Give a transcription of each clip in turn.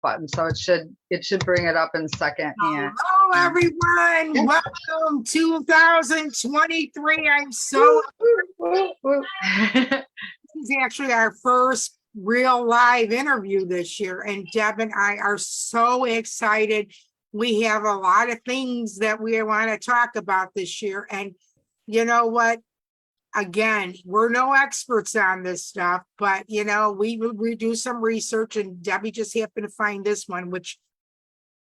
button. So it should bring it up in second. And Hello, everyone. Welcome 2023. I'm so this is actually our first real live interview this year, and Deb and I are so excited. We have a lot of things that we want to talk about this year, and you know what? Again, we're no experts on this stuff, but we do some research, and Debbie just happened to find this one, which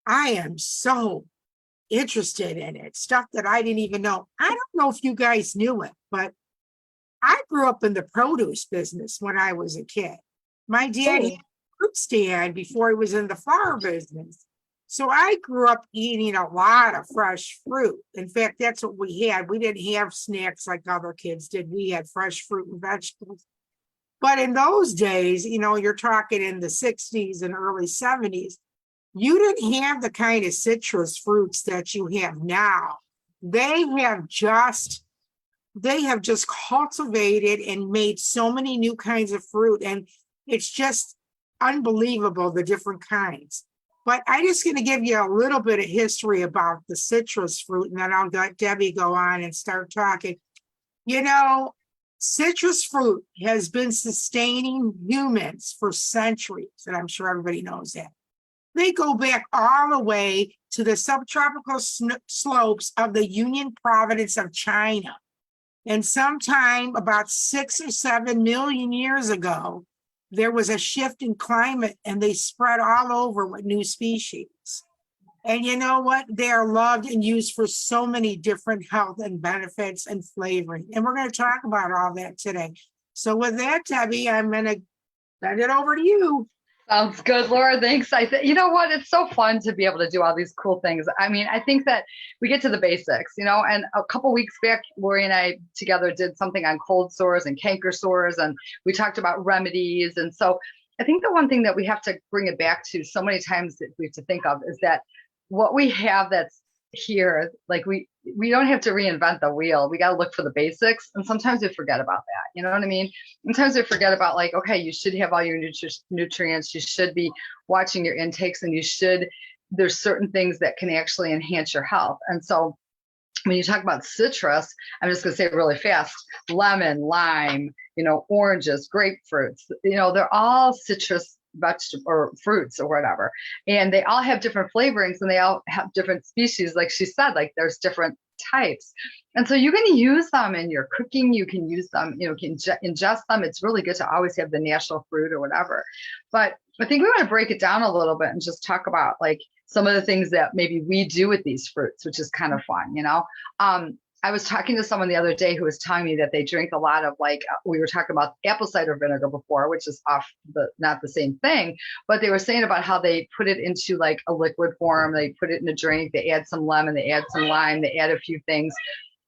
I am so interested in it. Stuff that I didn't even know. I don't know if you guys knew it, but I grew up in the produce business when I was a kid. My dad had a fruit stand before he was in the flower business. So I grew up eating a lot of fresh fruit. In fact, that's what we had. We didn't have snacks like other kids did. We had fresh fruit and vegetables. But in those days, you're talking in the 60s and early 70s, you didn't have the kind of citrus fruits that you have now. They have just cultivated and made so many new kinds of fruit, and it's just unbelievable, the different kinds. But I'm just going to give you a little bit of history about the citrus fruit, and then I'll let Debbie go on and start talking. Citrus fruit has been sustaining humans for centuries, and I'm sure everybody knows that. They go back all the way to the subtropical slopes of the Union Province of China. And sometime about 6 or 7 million years ago, there was a shift in climate, and they spread all over with new species. And you know what? They are loved and used for so many different health and benefits and flavoring. And we're going to talk about all that today. So with that, Debbie, I'm going to send it over to you. Sounds good, Laura. Thanks. You know what? It's so fun to be able to do all these cool things. I mean, I think that we get to the basics, and a couple weeks back, Lori and I together did something on cold sores and canker sores, and we talked about remedies. And so I think the one thing that we have to bring it back to so many times that we have to think of is that what we have that's here, like we don't have to reinvent the wheel. We got to look for the basics, and sometimes we forget about that. You know what I mean? Sometimes we forget about, like, okay, you should have all your nutrients, you should be watching your intakes, and there's certain things that can actually enhance your health. And so when you talk about citrus, I'm just going to say it really fast: lemon, lime, oranges, grapefruits, they're all citrus vegetable or fruits or whatever, and they all have different flavorings, and they all have different species. Like she said, like there's different types, and so you can use them in your cooking. You can use them, can ingest them. It's really good to always have the natural fruit or whatever. But I think we want to break it down a little bit and just talk about like some of the things that maybe we do with these fruits, which is kind of fun. I was talking to someone the other day who was telling me that they drink a lot of, like, we were talking about apple cider vinegar before, which is not the same thing, but they were saying about how they put it into like a liquid form. They put it in a drink, they add some lemon, they add some lime, they add a few things.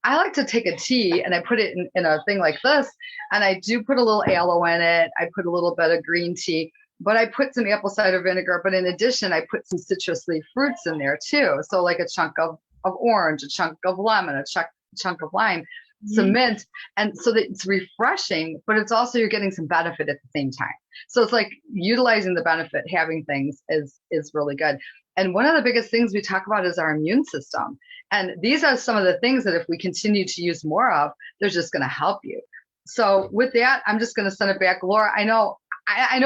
I like to take a tea and I put it in a thing like this, and I do put a little aloe in it. I put a little bit of green tea, but I put some apple cider vinegar. But in addition, I put some citrus leaf fruits in there too. So like a chunk of orange, a chunk of lemon, a chunk of lime, some mint, and so that it's refreshing, but it's also you're getting some benefit at the same time. So it's like utilizing the benefit, having things is really good. And one of the biggest things we talk about is our immune system. And these are some of the things that if we continue to use more of, they're just going to help you. So with that, I'm just going to send it back. Laura, I know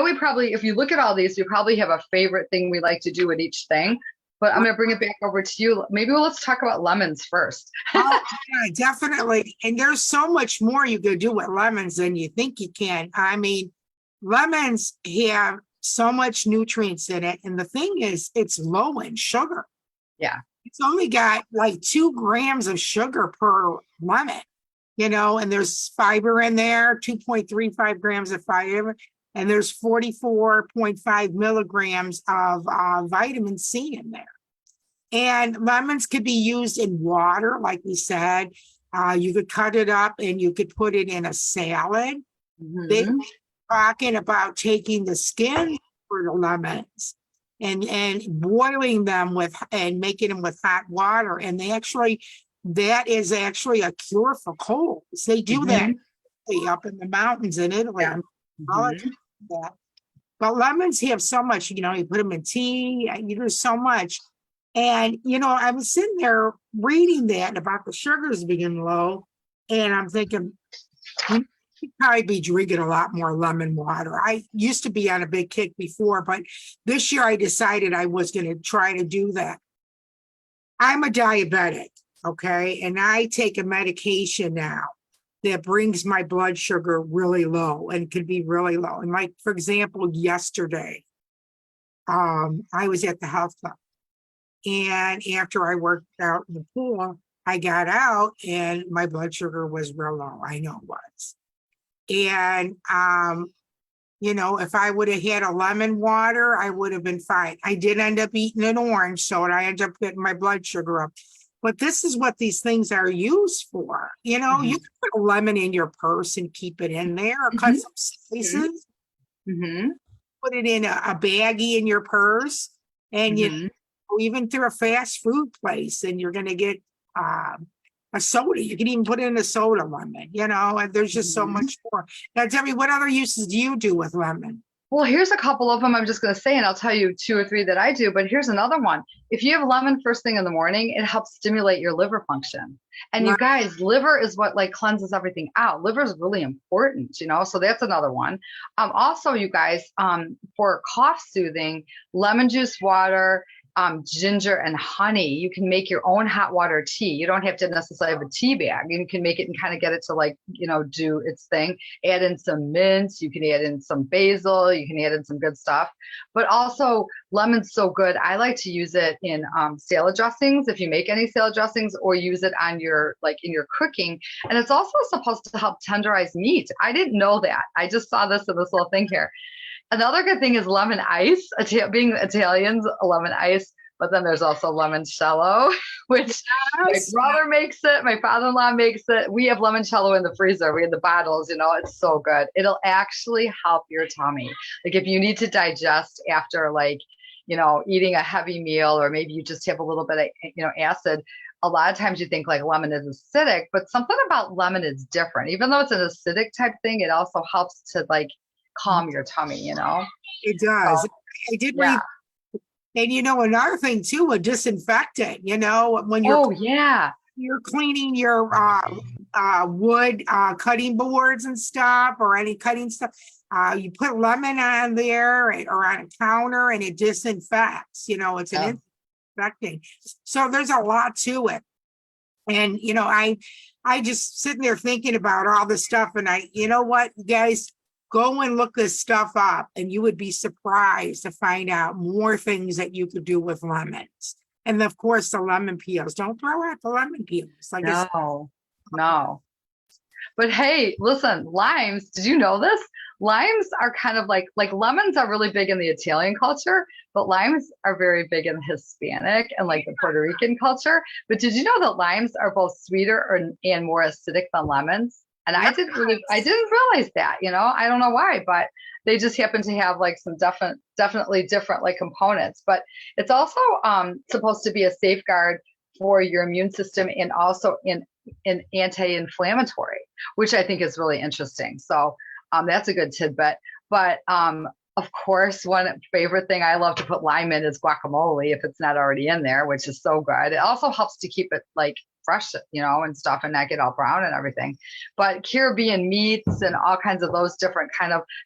we probably, if you look at all these, you probably have a favorite thing we like to do with each thing. But I'm going to bring it back over to you. Maybe let's talk about lemons first. Oh, yeah, definitely. And there's so much more you can do with lemons than you think you can. I mean, lemons have so much nutrients in it. And the thing is, it's low in sugar. Yeah. It's only got like 2 grams of sugar per lemon, and there's fiber in there, 2.35 grams of fiber. And there's 44.5 milligrams of vitamin C in there. And lemons could be used in water, like we said. You could cut it up and you could put it in a salad. They're talking about taking the skin for the lemons and boiling them and making them with hot water. And that is actually a cure for colds. They do that up in the mountains in Italy. Yeah. That. But lemons have so much, you know, you put them in tea, you do so much. And, you know, I was sitting there reading that about the sugars being low, and I'm thinking, you should probably be drinking a lot more lemon water. I used to be on a big kick before, but this year I decided I was going to try to do that. I'm a diabetic, okay? And I take a medication now that brings my blood sugar really low and can be really low. And like, for example, yesterday, I was at the health club. And after I worked out in the pool, I got out and my blood sugar was real low. I know it was. And, you know, if I would have had a lemon water, I would have been fine. I did end up eating an orange soda. I ended up getting my blood sugar up. But this is what these things are used for. You know, you can put a lemon in your purse and keep it in there, or cut some slices, put it in a baggie in your purse, and you even through a fast food place, and you're going to get a soda. You can even put in a soda lemon, you know, and there's just so much more. Now, tell me, what other uses do you do with lemon? Well, here's a couple of them I'm just going to say, and I'll tell you 2 or 3 that I do, but here's another one. If you have lemon first thing in the morning, it helps stimulate your liver function. And you guys, liver is what like cleanses everything out. Liver is really important, you know, so that's another one. Also, you guys, for cough soothing, lemon juice water, ginger and honey. You can make your own hot water tea. You don't have to necessarily have a tea bag. You can make it and kind of get it to like, you know, do its thing. Add in some mint. You can add in some basil. You can add in some good stuff. But also lemon's so good. I like to use it in salad dressings if you make any salad dressings, or use it on your, like in your cooking. And it's also supposed to help tenderize meat. I didn't know that. I just saw this in this little thing here. Another good thing is lemon ice. Being Italians, lemon ice, but then there's also limoncello, which my brother makes it, my father-in-law makes it. We have limoncello in the freezer. We have the bottles, you know, it's so good. It'll actually help your tummy. Like if you need to digest after, like, you know, eating a heavy meal, or maybe you just have a little bit of, you know, acid. A lot of times you think like lemon is acidic, but something about lemon is different. Even though it's an acidic type thing, it also helps to like calm your tummy, you know? It does. I did read, and you know, another thing too, a disinfectant, you know, when you're you're cleaning your wood cutting boards and stuff, or any cutting stuff, you put lemon on there or on a counter, and it disinfects, you know, it's an disinfecting. So there's a lot to it. And, you know, I just sitting there thinking about all this stuff, and you know what, guys, go and look this stuff up, and you would be surprised to find out more things that you could do with lemons. And of course, the lemon peels. Don't throw out the lemon peels. Like no. But hey, listen, limes, did you know this? Limes are kind of like lemons are really big in the Italian culture, but limes are very big in Hispanic and like the Puerto Rican culture. But did you know that limes are both sweeter and more acidic than lemons? And I didn't realize that, you know, I don't know why, but they just happen to have like some definitely different like components. But it's also supposed to be a safeguard for your immune system, and also in anti-inflammatory, which I think is really interesting. So that's a good tidbit. But of course, one favorite thing I love to put lime in is guacamole, if it's not already in there, which is so good. It also helps to keep it like fresh, you know, and stuff, and not get all brown and everything. But Caribbean meats and all kinds of those different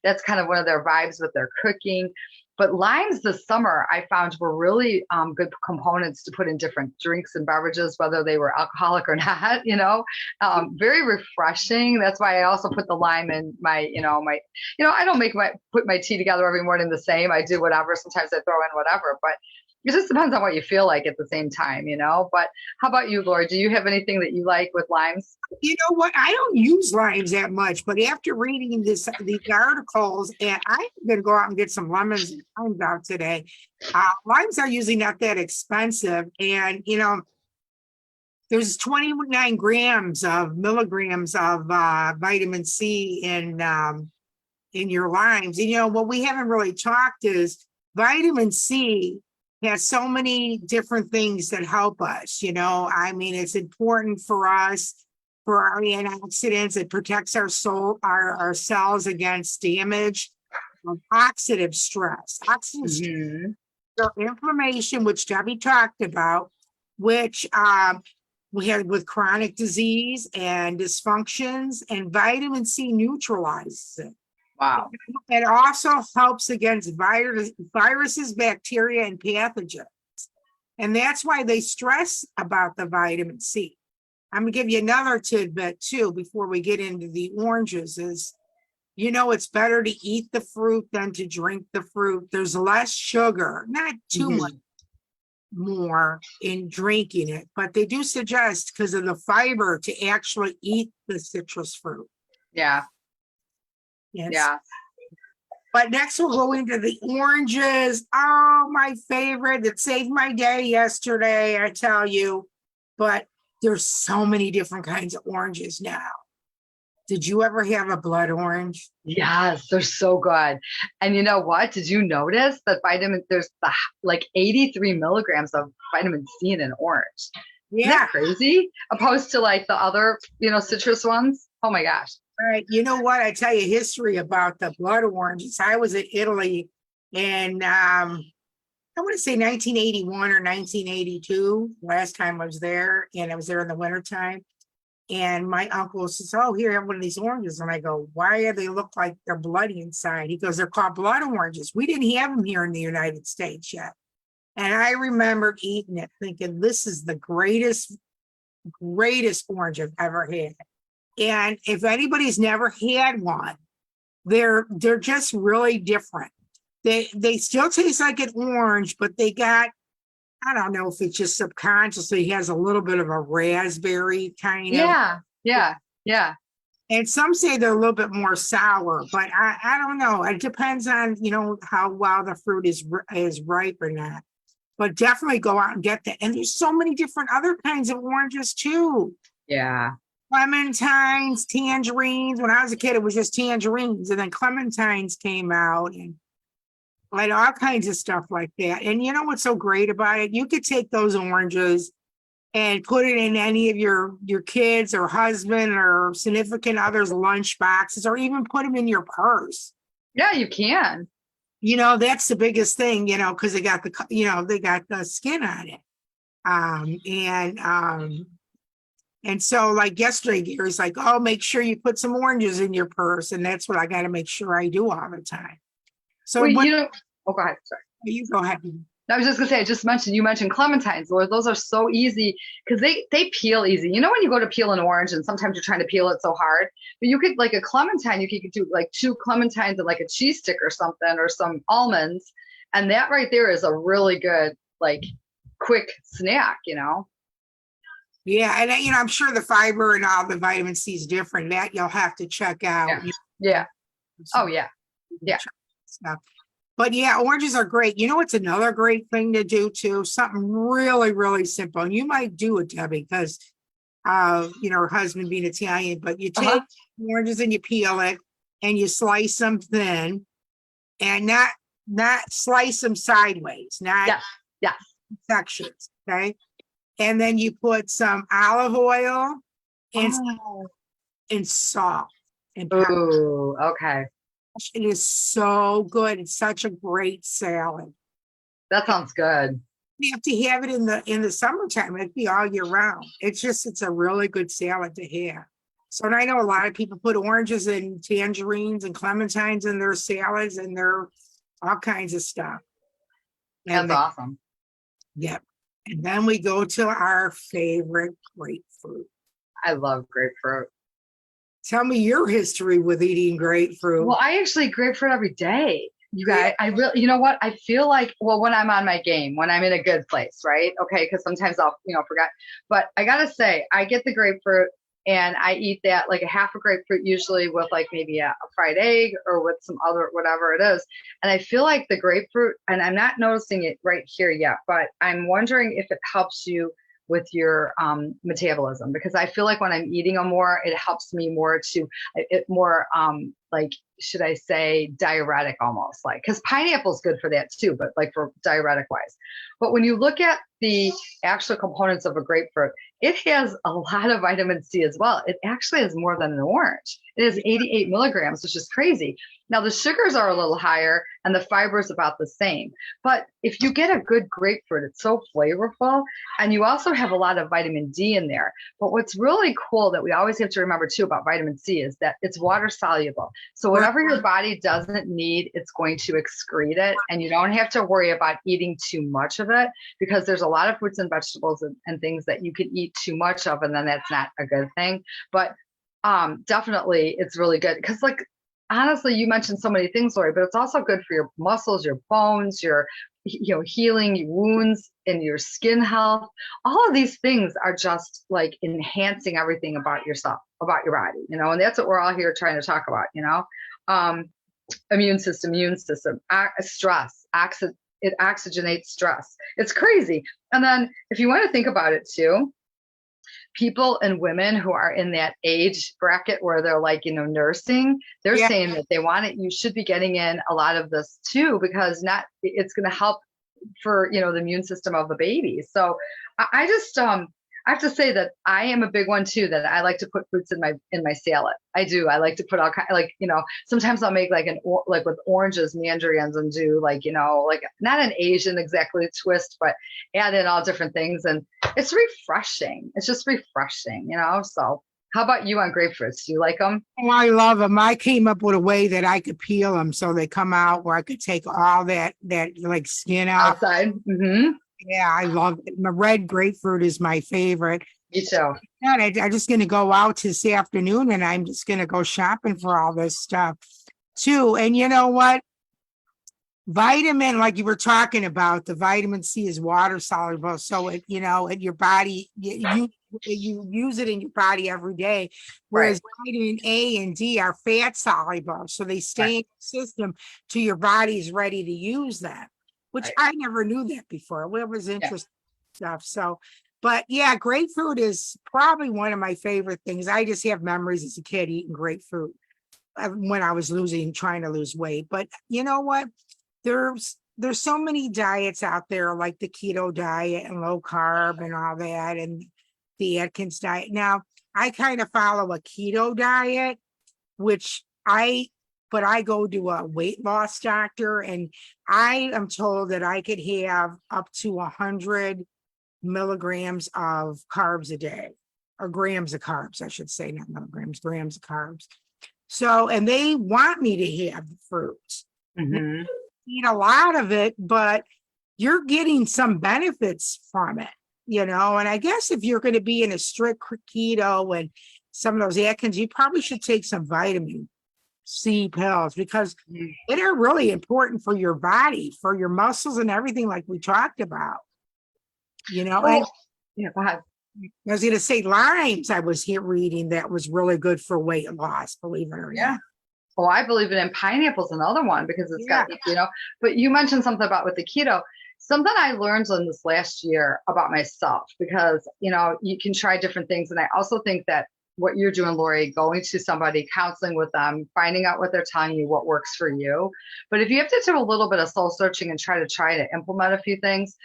that's kind of one of their vibes with their cooking. But limes this summer I found were really good components to put in different drinks and beverages, whether they were alcoholic or not, you know, very refreshing. That's why I also put the lime in my, I don't put my tea together every morning the same. I do whatever. Sometimes I throw in whatever, but it just depends on what you feel like at the same time, you know. But how about you, Laura? Do you have anything that you like with limes? You know what? I don't use limes that much, but after reading these articles, and I'm going to go out and get some lemons and limes out today. Limes are usually not that expensive, and you know, there's 29 milligrams of vitamin C in your limes. And, you know, what we haven't really talked is vitamin C has so many different things that help us, you know. I mean, it's important for us, for our antioxidants. It protects our cells against damage. of oxidative stress. Oxidative stress Hmm. or inflammation, which Debbie talked about, which we had with chronic disease and dysfunctions, and vitamin C neutralizes it. Wow. It also helps against viruses, bacteria, and pathogens. And that's why they stress about the vitamin C. I'm gonna give you another tidbit too before we get into the oranges is, it's better to eat the fruit than to drink the fruit. There's less sugar, not too much Mhm. more in drinking it, but they do suggest because of the fiber to actually eat the citrus fruit. Yeah. Yes. Yeah. But next we'll go into the oranges. Oh, my favorite. It saved my day yesterday, I tell you. But there's so many different kinds of oranges now. Did you ever have a blood orange? Yes, they're so good. And you know what? Did you notice that there's like 83 milligrams of vitamin C in an orange? Isn't Yeah. that crazy? Opposed to like the other, citrus ones. Oh my gosh. All right. You know what? I tell you history about the blood oranges. I was in Italy in I want to say 1981 or 1982, last time I was there, and I was there in the wintertime. And my uncle says, "Oh, here, have one of these oranges." And I go, "Why do they look like they're bloody inside?" He goes, "They're called blood oranges. We didn't have them here in the United States yet." And I remembered eating it thinking, this is the greatest orange I've ever had. And if anybody's never had one, they're just really different. They still taste like an orange, but they got, I don't know if it's just subconsciously has a little bit of a raspberry kind of, Yeah. Yeah. Yeah. and some say they're a little bit more sour, but I don't know. It depends on, how well the fruit is ripe or not. But definitely go out and get that. And there's so many different other kinds of oranges too. Yeah. Clementines, tangerines. When I was a kid, it was just tangerines, and then clementines came out, and like all kinds of stuff like that. And you know what's so great about it? You could take those oranges and put it in any of your kids or husband or significant others' lunch boxes, or even put them in your purse. Yeah, you can. That's the biggest thing, because they got the skin on it. And so like yesterday, Gary's like, "Oh, make sure you put some oranges in your purse." And that's what I got to make sure I do all the time. So Well, what oh, go ahead. Sorry. you go ahead. I was just gonna say, you mentioned clementines, where those are so easy because they peel easy. You know, when you go to peel an orange and sometimes you're trying to peel it so hard, but you could like a clementine, you could do like 2 clementines and like a cheese stick or something, or some almonds. And that right there is a really good, like quick snack, Yeah, and I'm sure the fiber and all the vitamin C is different. That you'll have to check out. Yeah. Yeah. Oh yeah. Yeah. Stuff. But yeah, oranges are great. You know what's another great thing to do too? Something really, really simple. And you might do it, Debbie, because her husband being Italian, but you take oranges and you peel it and you slice them thin, and not slice them sideways, not sections. Okay. And then you put some olive oil and salt and pepper. Oh, okay. It is so good. It's such a great salad. That sounds good. You have to have it in the summertime. It'd be all year round. It's a really good salad to have. So, and I know a lot of people put oranges and tangerines and clementines in their salads, and they're all kinds of stuff. That's awesome. Yep. And then we go to our favorite grapefruit. I love grapefruit. Tell me your history with eating grapefruit. Well, I actually eat grapefruit every day. You guys, I really, you know what? I feel like, when I'm on my game, when I'm in a good place, right? Okay. Cause sometimes I'll, forget, but I gotta say, I get the grapefruit and I eat that like a half a grapefruit, usually with like maybe a fried egg or with some other, whatever it is. And I feel like the grapefruit, and I'm not noticing it right here yet, but I'm wondering if it helps you with your metabolism, because I feel like when I'm eating them more, it helps me more to like, should I say diuretic almost, like, because pineapple's good for that too, but like for diuretic wise. But when you look at the actual components of a grapefruit, it has a lot of vitamin C as well. It actually has more than an orange. It has 88 milligrams, which is crazy. Now the sugars are a little higher and the fiber is about the same. But if you get a good grapefruit, it's so flavorful. And you also have a lot of vitamin D in there. But what's really cool that we always have to remember too about vitamin C is that it's water soluble. So whatever your body doesn't need, it's going to excrete it. And you don't have to worry about eating too much of it, because there's a lot of fruits and vegetables and things that you can eat too much of, and then that's not a good thing. But definitely it's really good, because like, honestly, you mentioned so many things, Lori, but it's also good for your muscles, your bones, your, you know, healing your wounds and your skin health. All of these things are just like enhancing everything about yourself, about your body, you know, and that's what we're all here trying to talk about, you know. Immune system, stress, it oxygenates stress. It's crazy. And then if you want to think about it too, people and women who are in that age bracket where they're like, you know, nursing, they're saying that they want it. You should be getting in a lot of this too, because it's going to help for, you know, the immune system of the baby. So I just, I have to say that I am a big one too, that I like to put fruits in my salad. I do. I like to put all kind, like, you know, sometimes I'll make like like with oranges, mandarins, and do like, you know, like not an Asian exactly twist, but add in all different things. And it's refreshing. It's just refreshing, you know? So how about you on grapefruits? Do you like them? Oh, I love them. I came up with a way that I could peel them so they come out where I could take all that like skin out. Outside? Mm-hmm. Yeah, I love it. My red grapefruit is my favorite. Me too. I'm just going to go out this afternoon and I'm just going to go shopping for all this stuff too. And you know what? Vitamin, like you were talking about, the vitamin C is water soluble. So it, you know, in your body, you use it in your body every day. Whereas vitamin A and D are fat soluble. So they stay in the system till your body's ready to use them, which I never knew that before. Well, it was interesting stuff. So, but yeah, grapefruit is probably one of my favorite things. I just have memories as a kid eating grapefruit when I was trying to lose weight. But you know what? There's so many diets out there, like the keto diet and low carb and all that, and the Atkins diet. Now, I kind of follow a keto diet, but I go to a weight loss doctor, and I am told that I could have up to 100 milligrams of carbs a day, or grams of carbs, I should say, not milligrams, grams of carbs. So, and they want me to have fruits. Mm-hmm. Eat a lot of it, but you're getting some benefits from it, you know. And I guess if you're going to be in a strict keto and some of those Atkins, you probably should take some vitamin C pills, because they are really important for your body, for your muscles and everything, like we talked about, you know. And yeah, go ahead. I was going to say limes, I was here reading that was really good for weight loss, believe it or not. Oh, I believe it in pineapple's another one, because it's got, you know, but you mentioned something about with the keto, something I learned in this last year about myself, because, you know, you can try different things. And I also think that what you're doing, Lori, going to somebody, counseling with them, finding out what they're telling you, what works for you. But if you have to do a little bit of soul searching and try to implement a few things,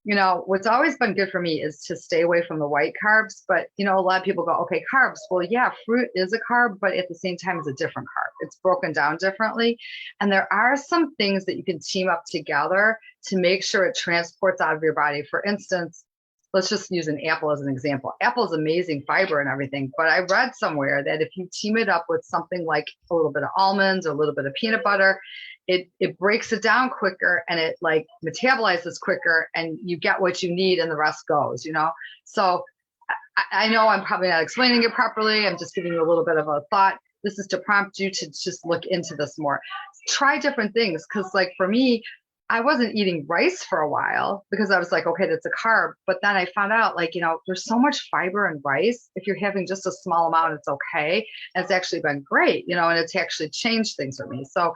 you know, what's always been good for me is to stay away from the white carbs. But, you know, a lot of people go, okay, carbs. Well, yeah, fruit is a carb, but at the same time, it's a different carb. It's broken down differently. And there are some things that you can team up together to make sure it transports out of your body. For instance, let's just use an apple as an example. Apple is amazing fiber and everything, but I read somewhere that if you team it up with something like a little bit of almonds or a little bit of peanut butter, it breaks it down quicker, and it like metabolizes quicker, and you get what you need and the rest goes, you know? So I know I'm probably not explaining it properly. I'm just giving you a little bit of a thought. This is to prompt you to just look into this more. Try different things. Cause like for me, I wasn't eating rice for a while because I was like, okay, that's a carb. But then I found out, like, you know, there's so much fiber in rice. If you're having just a small amount, it's okay. And it's actually been great, you know, and it's actually changed things for me. So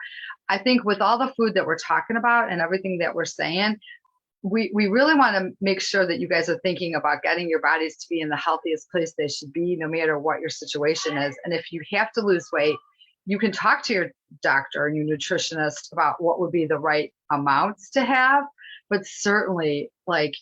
I think with all the food that we're talking about and everything that we're saying, we really want to make sure that you guys are thinking about getting your bodies to be in the healthiest place they should be, no matter what your situation is. And if you have to lose weight, you can talk to your doctor and your nutritionist about what would be the right amounts to have, but certainly like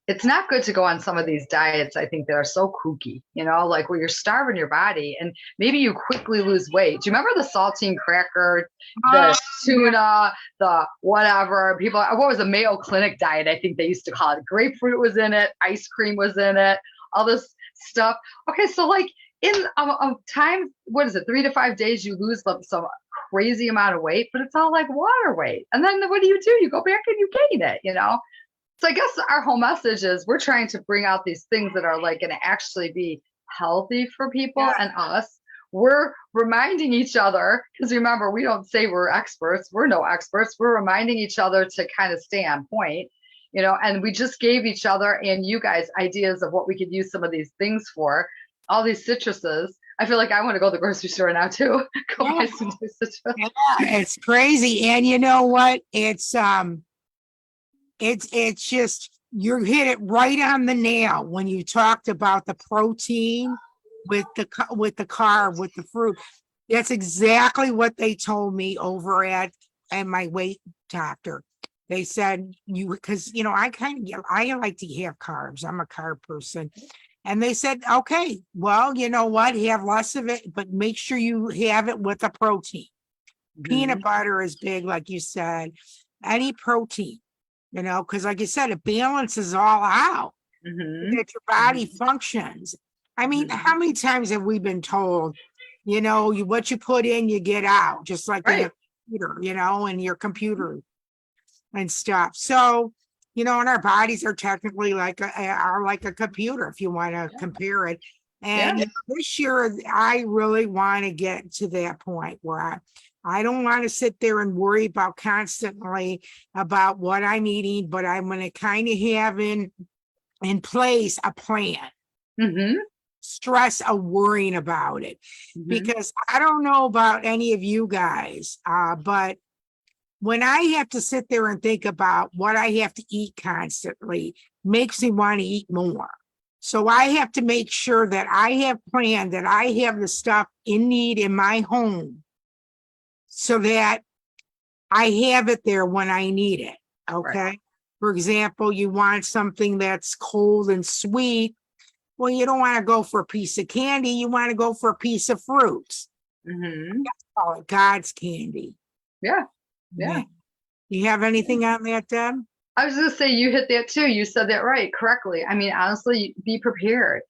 it's not good to go on some of these diets, I think, that are so kooky, like where you're starving your body and maybe you quickly lose weight. Do you remember the saltine cracker, the tuna, the whatever? People, what was the Mayo Clinic diet? I think they used to call it. Grapefruit was in it, ice cream was in it, all this stuff. Okay, so like in a time, what is it, 3 to 5 days, you lose some crazy amount of weight, but it's all like water weight. And then what do? You go back and you gain it. So I guess our whole message is we're trying to bring out these things that are like going to actually be healthy for people and us. We're reminding each other, because remember, we don't say we're experts. We're no experts. We're reminding each other to kind of stay on point, and we just gave each other and you guys ideas of what we could use some of these things for, all these citruses. I feel like I want to go to the grocery store now too. Buy some new citrus. Yeah, it's crazy. And you know what? It's just, you hit it right on the nail when you talked about the protein with the carb, with the fruit. That's exactly what they told me over at my weight doctor. They said because I like to have carbs. I'm a carb person. And they said, okay, well, you know what? Have less of it, but make sure you have it with a protein. Mm-hmm. Peanut butter is big, like you said. Any protein. Because like you said, it balances all out, that your body functions. I mean, how many times have we been told, what you put in, you get out, just like in a computer, in your computer and stuff. So, and our bodies are technically like a computer, if you want to compare it. And this year, I really want to get to that point where I don't want to sit there and worry about constantly about what I'm eating, but I'm going to kind of have in place a plan. Stress of worrying about it. Because I don't know about any of you guys, but when I have to sit there and think about what I have to eat constantly, makes me want to eat more. So I have to make sure that I have planned, that I have the stuff in need in my home, so that I have it there when I need it. Okay. Right. For example, you want something that's cold and sweet. Well, you don't want to go for a piece of candy. You want to go for a piece of fruit. Call it God's candy. Yeah. You have anything on that, Deb? I was going to say, you hit that too. You said that right, correctly. I mean, honestly, be prepared.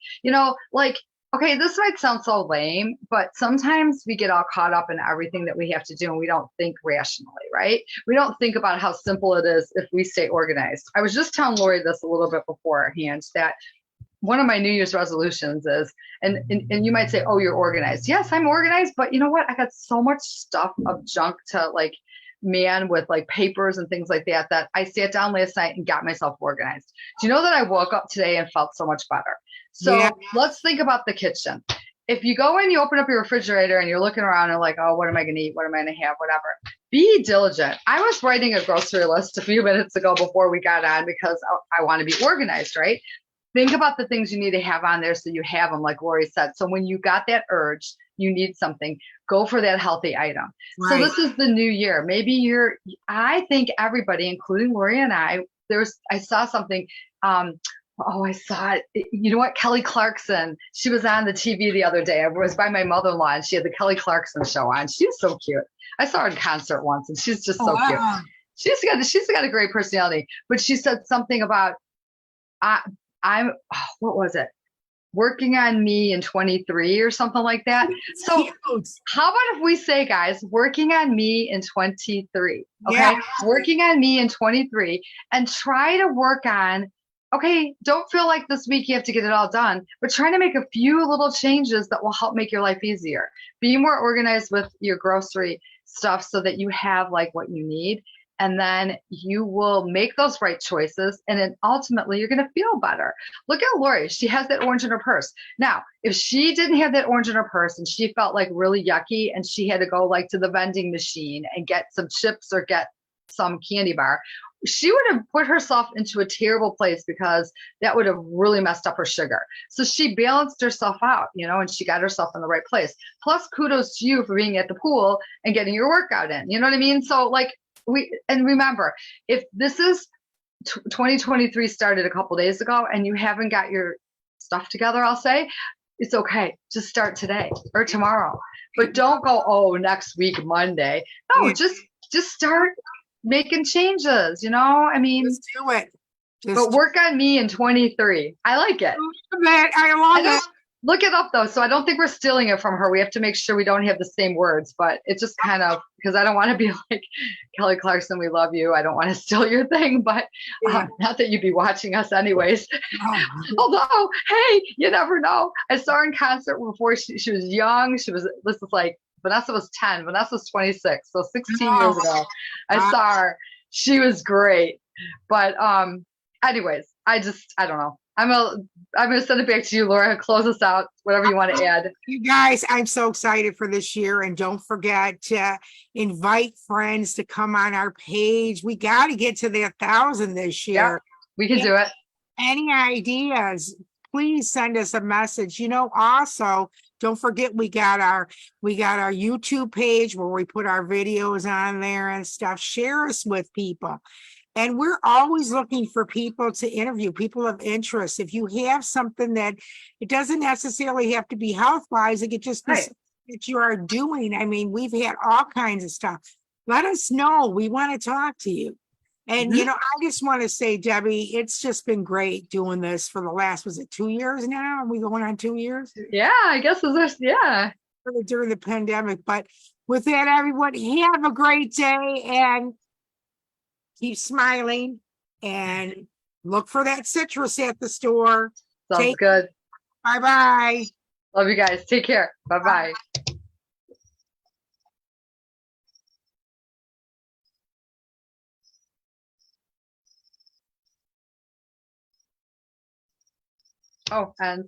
Okay, this might sound so lame, but sometimes we get all caught up in everything that we have to do and we don't think rationally, right? We don't think about how simple it is if we stay organized. I was just telling Lori this a little bit beforehand, that one of my New Year's resolutions is, and you might say, oh, you're organized. Yes, I'm organized, but you know what? I got so much stuff of junk to man with papers and things like that I sat down last night and got myself organized. Do you know that I woke up today and felt so much better? So let's think about the kitchen. If you go in, you open up your refrigerator and you're looking around and oh, what am I going to eat? What am I going to have? Whatever. Be diligent. I was writing a grocery list a few minutes ago before we got on because I want to be organized, right? Think about the things you need to have on there so you have them, like Lori said. So when you got that urge, you need something, go for that healthy item. Right. So this is the new year. Maybe I think everybody, including Lori and I saw something, I saw it. You know what? Kelly Clarkson, she was on the TV the other day. I was by my mother-in-law and she had the Kelly Clarkson show on. She's so cute. I saw her in concert once and she's just so cute. She's got a great personality, but she said something about, what was it? Working on me in 23 or something like that. So how about if we say, guys, working on me in 23, okay? Yeah. Working on me in 23 and try to work on, okay, don't feel like this week you have to get it all done, but try to make a few little changes that will help make your life easier. Be more organized with your grocery stuff so that you have what you need. And then you will make those right choices. And then ultimately you're going to feel better. Look at Lori. She has that orange in her purse. Now, if she didn't have that orange in her purse and she felt really yucky and she had to go to the vending machine and get some chips or get some candy bar, she would have put herself into a terrible place because that would have really messed up her sugar. So she balanced herself out, and she got herself in the right place. Plus, kudos to you for being at the pool and getting your workout in. You know what I mean? So like and remember, if this is 2023 started a couple days ago and you haven't got your stuff together, I'll say it's okay. Just start today or tomorrow, but don't go, oh, next week, Monday. No, just start making changes, I mean, Just do it. But work on me in 23. I like it. I love it. Look it up though. So I don't think we're stealing it from her. We have to make sure we don't have the same words, but it's just kind of, because I don't want to be like Kelly Clarkson, we love you. I don't want to steal your thing, but not that you'd be watching us anyways. Although, hey, you never know. I saw her in concert before she was young. This is like, Vanessa was 10. Vanessa was 26. So 16 years ago, I saw her. She was great. But anyways, I don't know. I'm going to send it back to you, Laura. Close us out, whatever you want to add. You guys, I'm so excited for this year. And don't forget to invite friends to come on our page. We got to get to the 1,000 this year. Yeah, we can do it. Any ideas, please send us a message. Also, don't forget we got our YouTube page where we put our videos on there and stuff. Share us with people. And we're always looking for people to interview, people of interest. If you have something that it doesn't necessarily have to be health-wise, it could just be something that you are doing. I mean, we've had all kinds of stuff. Let us know. We want to talk to you. And, I just want to say, Debbie, it's just been great doing this for the last, was it 2 years now? Are we going on 2 years? Yeah, I guess yeah. During the pandemic. But with that, everyone, have a great day and keep smiling and look for that citrus at the store. Sounds good. Bye-bye. Love you guys. Take care. Bye-bye. Oh, and